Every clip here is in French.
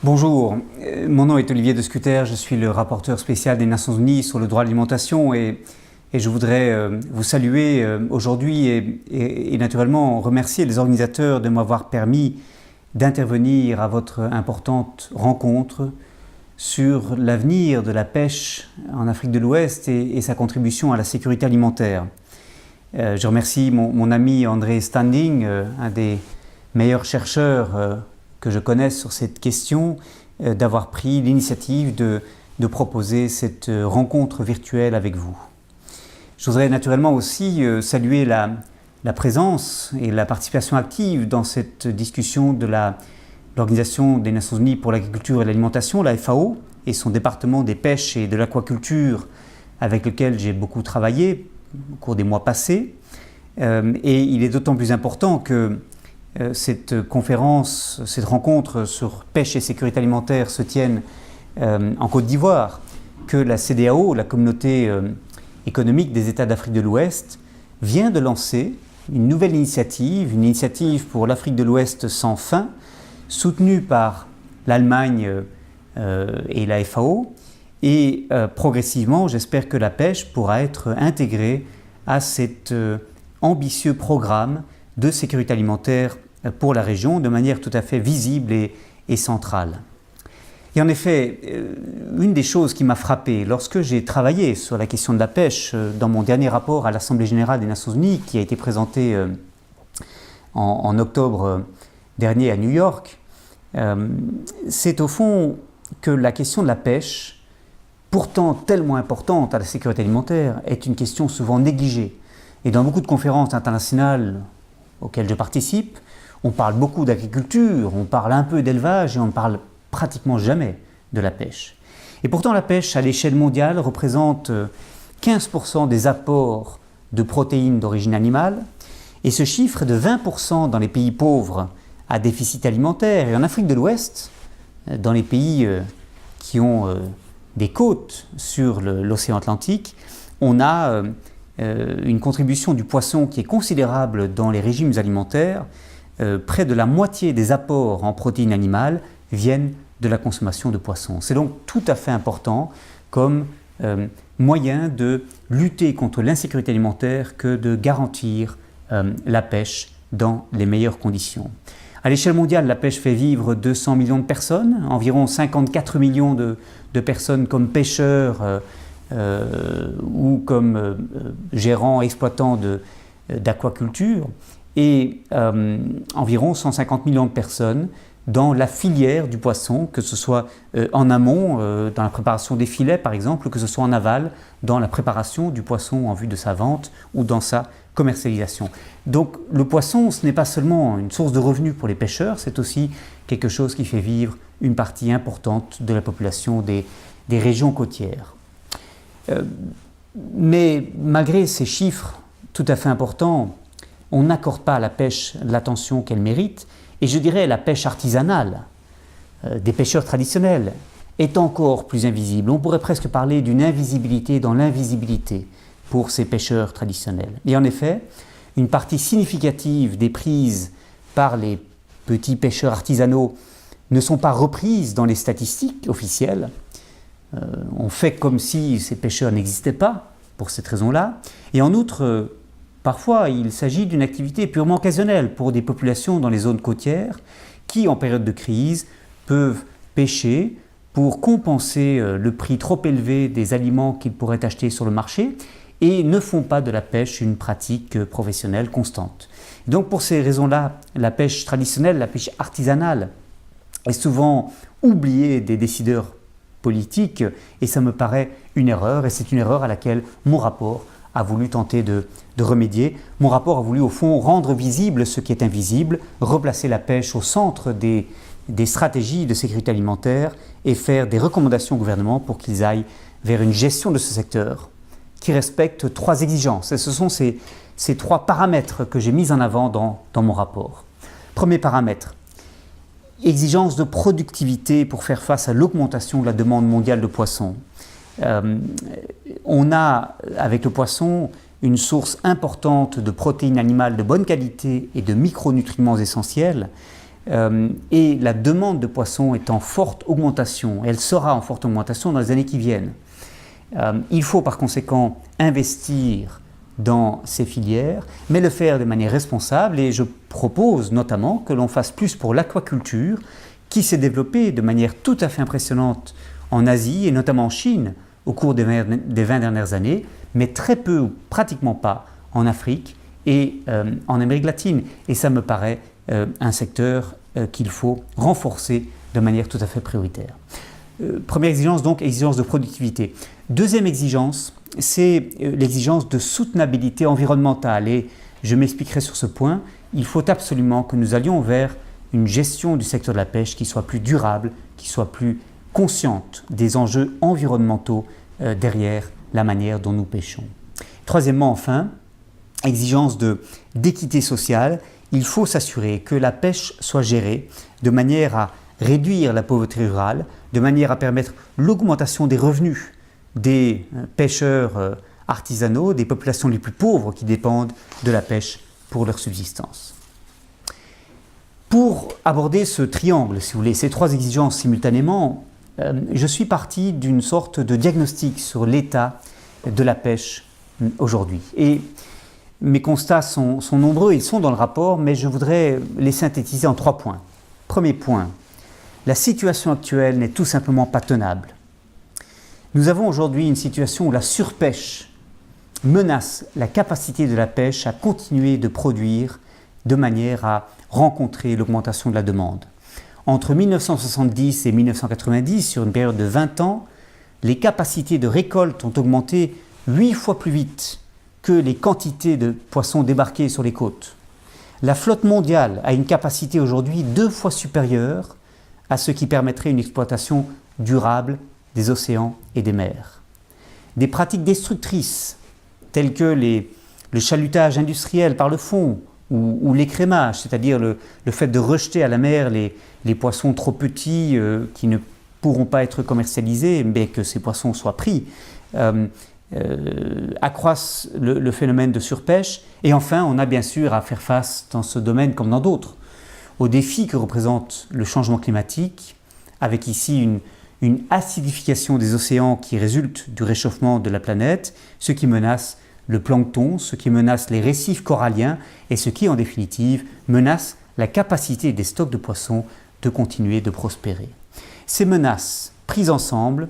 Bonjour, mon nom est Olivier de Scuter, je suis le rapporteur spécial des Nations Unies sur le droit à l'alimentation et je voudrais vous saluer aujourd'hui et naturellement remercier les organisateurs de m'avoir permis d'intervenir à votre importante rencontre sur l'avenir de la pêche en Afrique de l'Ouest et sa contribution à la sécurité alimentaire. Je remercie mon ami André Standing, un des meilleurs chercheurs que je connaisse sur cette question, d'avoir pris l'initiative de proposer cette rencontre virtuelle avec vous. Je voudrais naturellement aussi saluer la présence et la participation active dans cette discussion de l'Organisation des Nations Unies pour l'agriculture et l'alimentation, la FAO, et son département des pêches et de l'aquaculture avec lequel j'ai beaucoup travaillé au cours des mois passés. Et il est d'autant plus important que cette conférence, cette rencontre sur pêche et sécurité alimentaire se tienne en Côte d'Ivoire, que la CEDEAO, la communauté économique des États d'Afrique de l'Ouest, vient de lancer une nouvelle initiative, une initiative pour l'Afrique de l'Ouest sans fin, soutenue par l'Allemagne et la FAO, et progressivement, j'espère que la pêche pourra être intégrée à cet ambitieux programme de sécurité alimentaire pour la région de manière tout à fait visible et centrale. Et en effet, une des choses qui m'a frappé lorsque j'ai travaillé sur la question de la pêche dans mon dernier rapport à l'Assemblée générale des Nations Unies qui a été présenté en octobre dernier à New York, c'est au fond que la question de la pêche, pourtant tellement importante à la sécurité alimentaire, est une question souvent négligée. Et dans beaucoup de conférences internationales auxquelles je participe, on parle beaucoup d'agriculture, on parle un peu d'élevage et on ne parle pratiquement jamais de la pêche. Et pourtant la pêche à l'échelle mondiale représente 15% des apports de protéines d'origine animale et ce chiffre est de 20% dans les pays pauvres à déficit alimentaire. Et en Afrique de l'Ouest, dans les pays qui ont des côtes sur l'océan Atlantique, on a une contribution du poisson qui est considérable dans les régimes alimentaires. Près de la moitié des apports en protéines animales viennent de la consommation de poissons. C'est donc tout à fait important comme moyen de lutter contre l'insécurité alimentaire que de garantir la pêche dans les meilleures conditions. À l'échelle mondiale, la pêche fait vivre 200 millions de personnes, environ 54 millions de personnes comme pêcheurs ou comme gérants, exploitants d'aquaculture, et environ 150 millions de personnes dans la filière du poisson, que ce soit en amont, dans la préparation des filets par exemple, ou que ce soit en aval, dans la préparation du poisson en vue de sa vente ou dans sa commercialisation. Donc le poisson, ce n'est pas seulement une source de revenus pour les pêcheurs, c'est aussi quelque chose qui fait vivre une partie importante de la population des régions côtières. Mais malgré ces chiffres tout à fait importants, on n'accorde pas à la pêche l'attention qu'elle mérite, et je dirais la pêche artisanale des pêcheurs traditionnels est encore plus invisible. On pourrait presque parler d'une invisibilité dans l'invisibilité pour ces pêcheurs traditionnels. Et en effet, une partie significative des prises par les petits pêcheurs artisanaux ne sont pas reprises dans les statistiques officielles. On fait comme si ces pêcheurs n'existaient pas pour cette raison-là. Et en outre, parfois, il s'agit d'une activité purement occasionnelle pour des populations dans les zones côtières qui, en période de crise, peuvent pêcher pour compenser le prix trop élevé des aliments qu'ils pourraient acheter sur le marché et ne font pas de la pêche une pratique professionnelle constante. Donc pour ces raisons-là, la pêche traditionnelle, la pêche artisanale est souvent oubliée des décideurs politiques et ça me paraît une erreur et c'est une erreur à laquelle mon rapport a voulu tenter de remédier. Mon rapport a voulu au fond rendre visible ce qui est invisible, replacer la pêche au centre des stratégies de sécurité alimentaire et faire des recommandations au gouvernement pour qu'ils aillent vers une gestion de ce secteur qui respecte 3 exigences. Et ce sont ces 3 paramètres que j'ai mis en avant dans mon rapport. Premier paramètre, exigence de productivité pour faire face à l'augmentation de la demande mondiale de poissons. On a, avec le poisson, une source importante de protéines animales de bonne qualité et de micronutriments essentiels et la demande de poissons est en forte augmentation. Elle sera en forte augmentation dans les années qui viennent. Il faut par conséquent investir dans ces filières, mais le faire de manière responsable, et je propose notamment que l'on fasse plus pour l'aquaculture, qui s'est développée de manière tout à fait impressionnante en Asie, et notamment en Chine, au cours des 20 dernières années, mais très peu ou pratiquement pas en Afrique et en Amérique latine. Et ça me paraît un secteur qu'il faut renforcer de manière tout à fait prioritaire. Première exigence, donc, exigence de productivité. Deuxième exigence, c'est l'exigence de soutenabilité environnementale. Et je m'expliquerai sur ce point. Il faut absolument que nous allions vers une gestion du secteur de la pêche qui soit plus durable, qui soit plus consciente des enjeux environnementaux derrière la manière dont nous pêchons. Troisièmement, enfin, exigence d'équité sociale. Il faut s'assurer que la pêche soit gérée de manière à réduire la pauvreté rurale, de manière à permettre l'augmentation des revenus des pêcheurs artisanaux, des populations les plus pauvres qui dépendent de la pêche pour leur subsistance. Pour aborder ce triangle, si vous voulez, ces trois exigences simultanément, je suis parti d'une sorte de diagnostic sur l'état de la pêche aujourd'hui. Et mes constats sont nombreux, ils sont dans le rapport, mais je voudrais les synthétiser en 3 points. Premier point, la situation actuelle n'est tout simplement pas tenable. Nous avons aujourd'hui une situation où la surpêche menace la capacité de la pêche à continuer de produire de manière à rencontrer l'augmentation de la demande. Entre 1970 et 1990, sur une période de 20 ans, les capacités de récolte ont augmenté 8 fois plus vite que les quantités de poissons débarqués sur les côtes. La flotte mondiale a une capacité aujourd'hui 2 fois supérieure à ce qui permettrait une exploitation durable des océans et des mers. Des pratiques destructrices telles que le chalutage industriel par le fond ou l'écrémage, c'est-à-dire le fait de rejeter à la mer les poissons trop petits qui ne pourront pas être commercialisés, mais que ces poissons soient pris, accroissent le phénomène de surpêche. Et enfin, on a bien sûr à faire face dans ce domaine comme dans d'autres aux défis que représente le changement climatique, avec ici une acidification des océans qui résulte du réchauffement de la planète, ce qui menace le plancton, ce qui menace les récifs coralliens et ce qui, en définitive, menace la capacité des stocks de poissons de continuer de prospérer. Ces menaces, prises ensemble,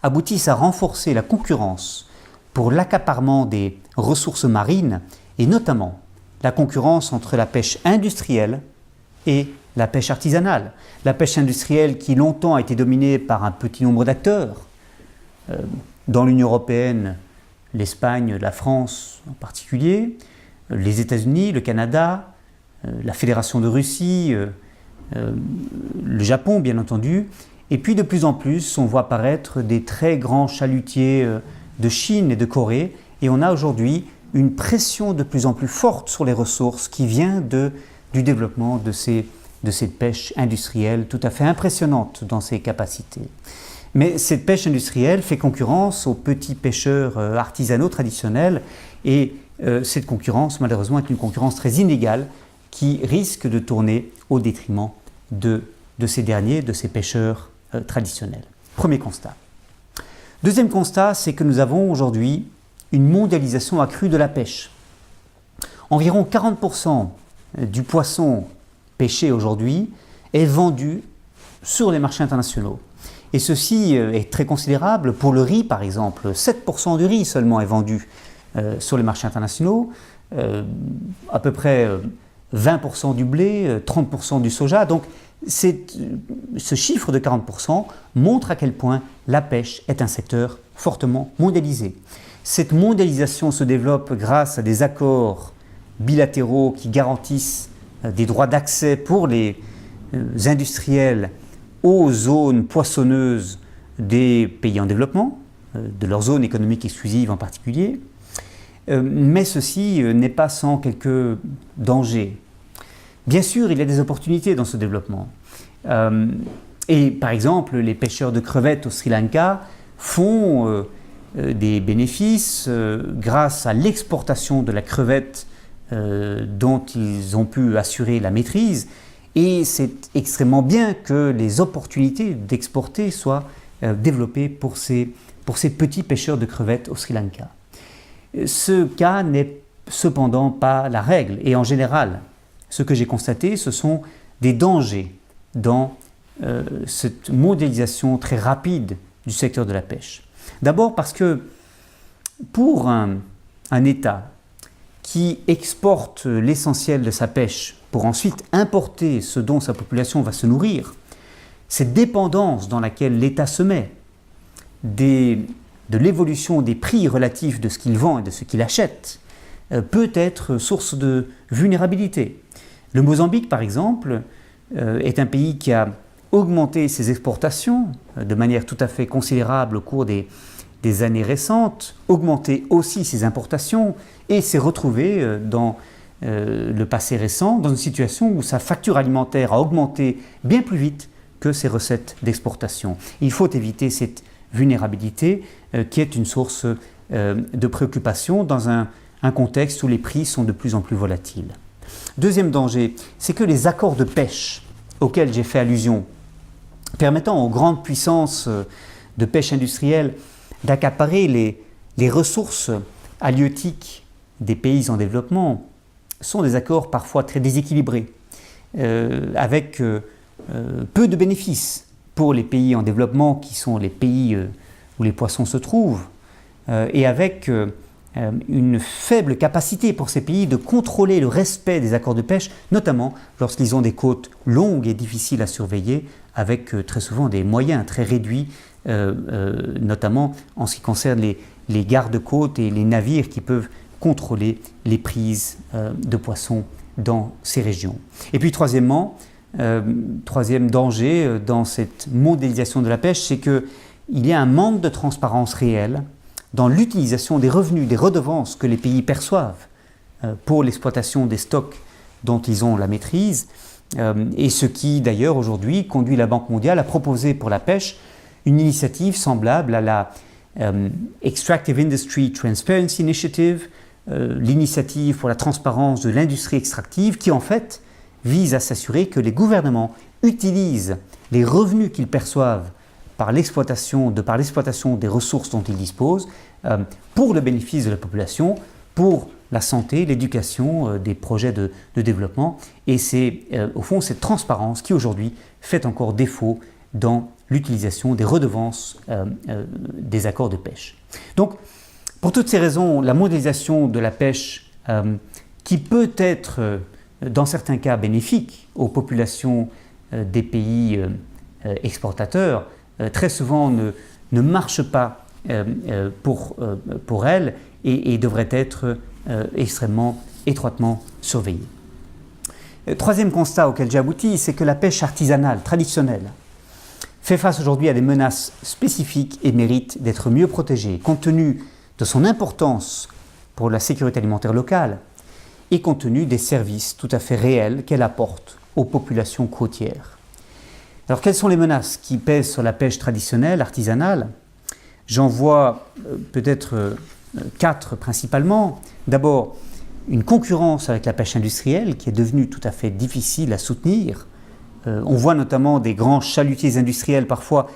aboutissent à renforcer la concurrence pour l'accaparement des ressources marines et notamment la concurrence entre la pêche industrielle et la pêche artisanale. La pêche industrielle qui longtemps a été dominée par un petit nombre d'acteurs. Dans l'Union européenne, l'Espagne, la France en particulier, les États-Unis, le Canada, la Fédération de Russie, le Japon bien entendu, et puis de plus en plus on voit apparaître des très grands chalutiers de Chine et de Corée, et on a aujourd'hui une pression de plus en plus forte sur les ressources qui vient du développement de cette pêche industrielle tout à fait impressionnante dans ses capacités. Mais cette pêche industrielle fait concurrence aux petits pêcheurs artisanaux traditionnels et cette concurrence, malheureusement, est une concurrence très inégale qui risque de tourner au détriment de ces derniers, de ces pêcheurs traditionnels. Premier constat. Deuxième constat, c'est que nous avons aujourd'hui une mondialisation accrue de la pêche. Environ 40% du poisson pêché aujourd'hui est vendu sur les marchés internationaux. Et ceci est très considérable. Pour le riz, par exemple, 7% du riz seulement est vendu sur les marchés internationaux, à peu près 20% du blé, 30% du soja. Donc, ce chiffre de 40% montre à quel point la pêche est un secteur fortement mondialisé. Cette mondialisation se développe grâce à des accords bilatéraux qui garantissent des droits d'accès pour les industriels aux zones poissonneuses des pays en développement, de leur zone économique exclusive en particulier, mais ceci n'est pas sans quelques dangers. Bien sûr, il y a des opportunités dans ce développement. Et par exemple, les pêcheurs de crevettes au Sri Lanka font des bénéfices grâce à l'exportation de la crevette dont ils ont pu assurer la maîtrise. Et c'est extrêmement bien que les opportunités d'exporter soient développées pour ces petits pêcheurs de crevettes au Sri Lanka. Ce cas n'est cependant pas la règle. Et en général, ce que j'ai constaté, ce sont des dangers dans cette mondialisation très rapide du secteur de la pêche. D'abord parce que pour un État qui exporte l'essentiel de sa pêche pour ensuite importer ce dont sa population va se nourrir, cette dépendance dans laquelle l'État se met de l'évolution des prix relatifs de ce qu'il vend et de ce qu'il achète peut être source de vulnérabilité. Le Mozambique, par exemple, est un pays qui a augmenté ses exportations de manière tout à fait considérable au cours des années récentes, augmenté aussi ses importations et s'est retrouvé dans le passé récent dans une situation où sa facture alimentaire a augmenté bien plus vite que ses recettes d'exportation. Il faut éviter cette vulnérabilité qui est une source de préoccupation dans un contexte où les prix sont de plus en plus volatiles. Deuxième danger, c'est que les accords de pêche auxquels j'ai fait allusion, permettant aux grandes puissances de pêche industrielle d'accaparer les ressources halieutiques des pays en développement, sont des accords parfois très déséquilibrés, avec peu de bénéfices pour les pays en développement qui sont les pays où les poissons se trouvent, et avec une faible capacité pour ces pays de contrôler le respect des accords de pêche, notamment lorsqu'ils ont des côtes longues et difficiles à surveiller, avec très souvent des moyens très réduits, notamment en ce qui concerne les gardes-côtes et les navires qui peuvent contrôler les prises de poissons dans ces régions. Et puis troisièmement, troisième danger dans cette mondialisation de la pêche, c'est qu'il y a un manque de transparence réelle dans l'utilisation des revenus, des redevances que les pays perçoivent pour l'exploitation des stocks dont ils ont la maîtrise, et ce qui d'ailleurs aujourd'hui conduit la Banque mondiale à proposer pour la pêche une initiative semblable à la Extractive Industry Transparency Initiative, l'initiative pour la transparence de l'industrie extractive, qui en fait vise à s'assurer que les gouvernements utilisent les revenus qu'ils perçoivent par l'exploitation des ressources dont ils disposent pour le bénéfice de la population, pour la santé, l'éducation, des projets de développement. Et c'est au fond cette transparence qui aujourd'hui fait encore défaut dans l'utilisation des redevances des accords de pêche. Donc, pour toutes ces raisons, la mondialisation de la pêche, qui peut être dans certains cas bénéfique aux populations des pays exportateurs, très souvent ne marche pas pour elle et devrait être extrêmement étroitement surveillée. Troisième constat auquel j'ai abouti, c'est que la pêche artisanale, traditionnelle, fait face aujourd'hui à des menaces spécifiques et mérite d'être mieux protégée, compte tenu de son importance pour la sécurité alimentaire locale et compte tenu des services tout à fait réels qu'elle apporte aux populations côtières. Alors, quelles sont les menaces qui pèsent sur la pêche traditionnelle, artisanale ? J'en vois peut-être 4 principalement. D'abord, une concurrence avec la pêche industrielle qui est devenue tout à fait difficile à soutenir. On voit notamment des grands chalutiers industriels parfois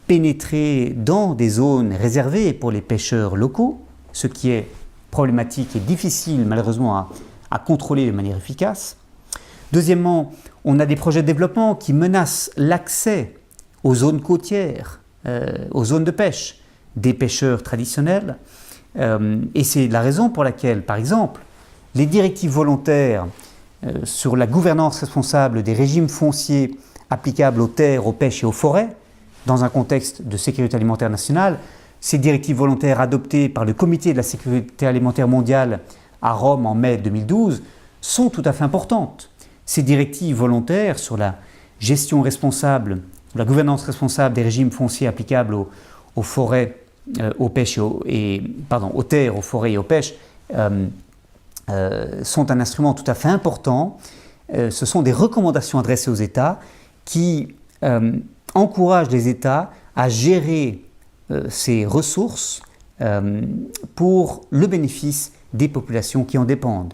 pénétrer dans des zones réservées pour les pêcheurs locaux, ce qui est problématique et difficile malheureusement à contrôler de manière efficace. Deuxièmement, on a des projets de développement qui menacent l'accès aux zones côtières, aux zones de pêche des pêcheurs traditionnels. Et c'est la raison pour laquelle, par exemple, les directives volontaires sur la gouvernance responsable des régimes fonciers applicables aux terres, aux pêches et aux forêts, dans un contexte de sécurité alimentaire nationale, ces directives volontaires adoptées par le Comité de la sécurité alimentaire mondiale à Rome en mai 2012 sont tout à fait importantes. Ces directives volontaires sur la gestion responsable, la gouvernance responsable des régimes fonciers applicables aux forêts, aux pêches aux terres, aux forêts et aux pêches sont un instrument tout à fait important. Ce sont des recommandations adressées aux États qui encouragent les États à gérer ces ressources pour le bénéfice des populations qui en dépendent.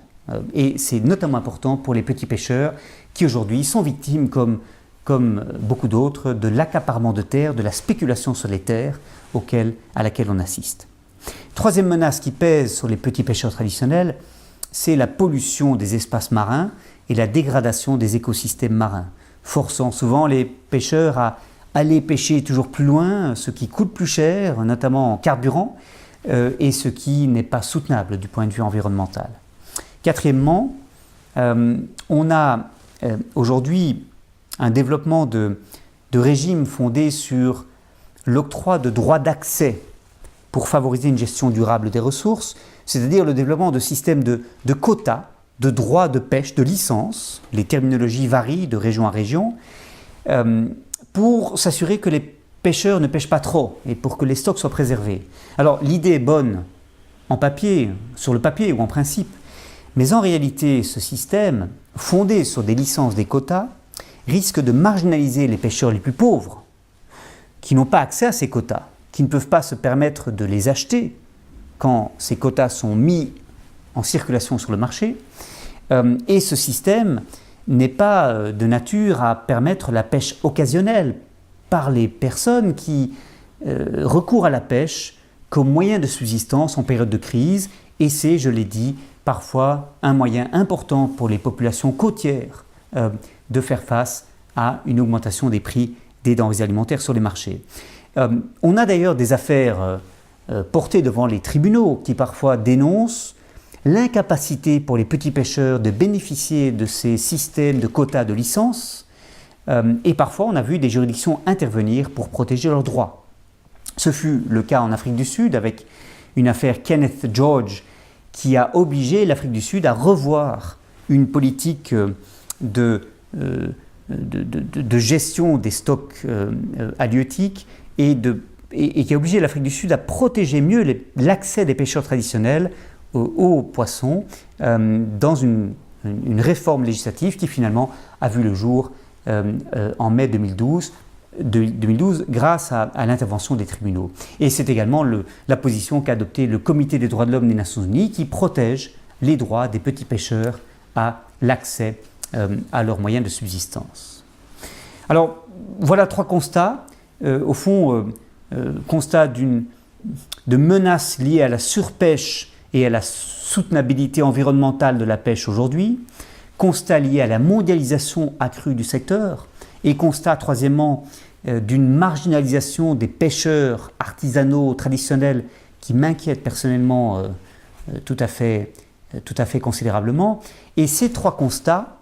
Et c'est notamment important pour les petits pêcheurs qui aujourd'hui sont victimes, comme beaucoup d'autres, de l'accaparement de terres, de la spéculation sur les terres à laquelle on assiste. Troisième menace qui pèse sur les petits pêcheurs traditionnels, c'est la pollution des espaces marins et la dégradation des écosystèmes marins, forçant souvent les pêcheurs à aller pêcher toujours plus loin, ce qui coûte plus cher, notamment en carburant, et ce qui n'est pas soutenable du point de vue environnemental. Quatrièmement, on a aujourd'hui un développement de régimes fondés sur l'octroi de droits d'accès pour favoriser une gestion durable des ressources, c'est-à-dire le développement de systèmes de quotas, de droits de pêche, de licences, les terminologies varient de région à région, pour s'assurer que les pêcheurs ne pêchent pas trop et pour que les stocks soient préservés. Alors l'idée est bonne en papier, sur le papier ou en principe, mais en réalité ce système, fondé sur des licences, des quotas, risque de marginaliser les pêcheurs les plus pauvres, qui n'ont pas accès à ces quotas, qui ne peuvent pas se permettre de les acheter quand ces quotas sont mis en circulation sur le marché. Et ce système n'est pas de nature à permettre la pêche occasionnelle par les personnes qui recourent à la pêche comme moyen de subsistance en période de crise. Et c'est, je l'ai dit, parfois un moyen important pour les populations côtières de faire face à une augmentation des prix des denrées alimentaires sur les marchés. On a d'ailleurs des affaires portées devant les tribunaux qui parfois dénoncent l'incapacité pour les petits pêcheurs de bénéficier de ces systèmes de quotas de licence et parfois on a vu des juridictions intervenir pour protéger leurs droits. Ce fut le cas en Afrique du Sud avec une affaire Kenneth George qui a obligé l'Afrique du Sud à revoir une politique de gestion des stocks halieutiques et qui a obligé l'Afrique du Sud à protéger mieux l'accès des pêcheurs traditionnels aux poissons dans une réforme législative qui finalement a vu le jour en mai 2012 grâce à l'intervention des tribunaux. Et c'est également la position qu'a adoptée le Comité des droits de l'homme des Nations Unies qui protège les droits des petits pêcheurs à l'accès à leurs moyens de subsistance. Alors voilà trois constats. Au fond, constat de menaces liées à la surpêche et à la soutenabilité environnementale de la pêche aujourd'hui, constat lié à la mondialisation accrue du secteur et constat troisièmement d'une marginalisation des pêcheurs artisanaux traditionnels qui m'inquiètent personnellement tout à fait considérablement. Et ces trois constats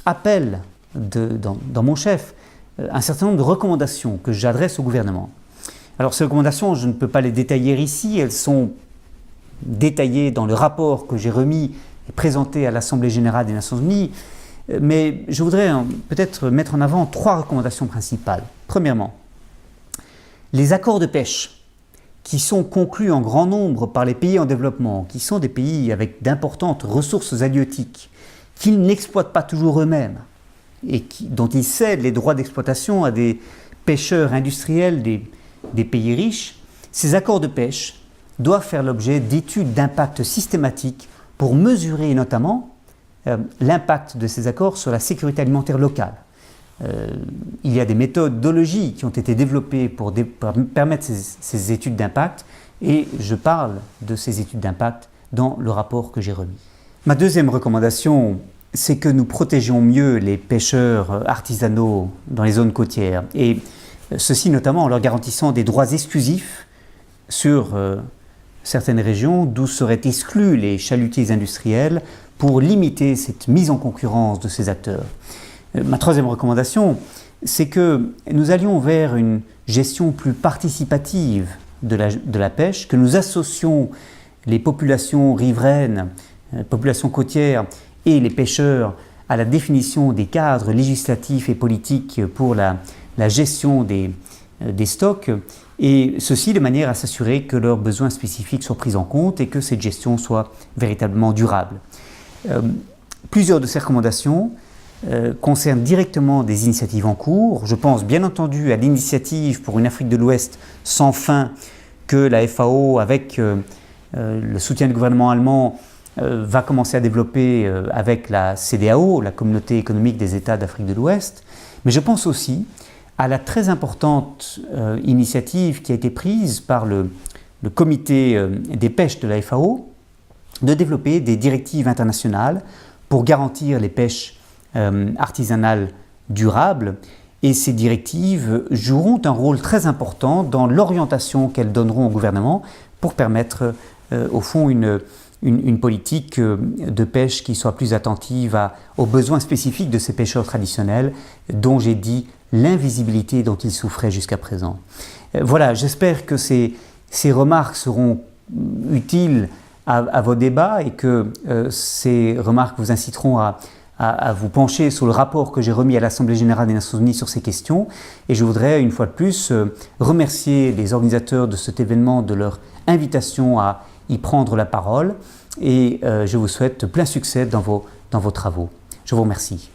appellent dans mon chef un certain nombre de recommandations que j'adresse au gouvernement. Alors ces recommandations, je ne peux pas les détailler ici, elles sont détaillées dans le rapport que j'ai remis et présenté à l'Assemblée générale des Nations Unies, mais je voudrais peut-être mettre en avant trois recommandations principales. Premièrement, les accords de pêche qui sont conclus en grand nombre par les pays en développement, qui sont des pays avec d'importantes ressources halieutiques, qu'ils n'exploitent pas toujours eux-mêmes, et dont ils cèdent les droits d'exploitation à des pêcheurs industriels des pays riches, ces accords de pêche doivent faire l'objet d'études d'impact systématiques pour mesurer notamment l'impact de ces accords sur la sécurité alimentaire locale. Il y a des méthodologies qui ont été développées pour permettre ces études d'impact et je parle de ces études d'impact dans le rapport que j'ai remis. Ma deuxième recommandation, c'est que nous protégions mieux les pêcheurs artisanaux dans les zones côtières et ceci notamment en leur garantissant des droits exclusifs sur certaines régions d'où seraient exclus les chalutiers industriels pour limiter cette mise en concurrence de ces acteurs. Ma troisième recommandation, c'est que nous allions vers une gestion plus participative de la pêche, que nous associons les populations riveraines, populations côtières et les pêcheurs à la définition des cadres législatifs et politiques pour la gestion des stocks, et ceci de manière à s'assurer que leurs besoins spécifiques soient pris en compte et que cette gestion soit véritablement durable. Plusieurs de ces recommandations concernent directement des initiatives en cours. Je pense bien entendu à l'initiative pour une Afrique de l'Ouest sans fin que la FAO, avec le soutien du gouvernement allemand, va commencer à développer avec la CEDEAO, la Communauté économique des États d'Afrique de l'Ouest, mais je pense aussi à la très importante initiative qui a été prise par le comité des pêches de la FAO de développer des directives internationales pour garantir les pêches artisanales durables. Et ces directives joueront un rôle très important dans l'orientation qu'elles donneront au gouvernement pour permettre au fond une politique de pêche qui soit plus attentive aux besoins spécifiques de ces pêcheurs traditionnels dont j'ai dit l'invisibilité dont ils souffraient jusqu'à présent. Voilà, j'espère que ces remarques seront utiles à vos débats et que ces remarques vous inciteront à vous pencher sur le rapport que j'ai remis à l'Assemblée générale des Nations Unies sur ces questions. Et je voudrais une fois de plus remercier les organisateurs de cet événement de leur invitation à y prendre la parole et je vous souhaite plein succès dans vos travaux. Je vous remercie.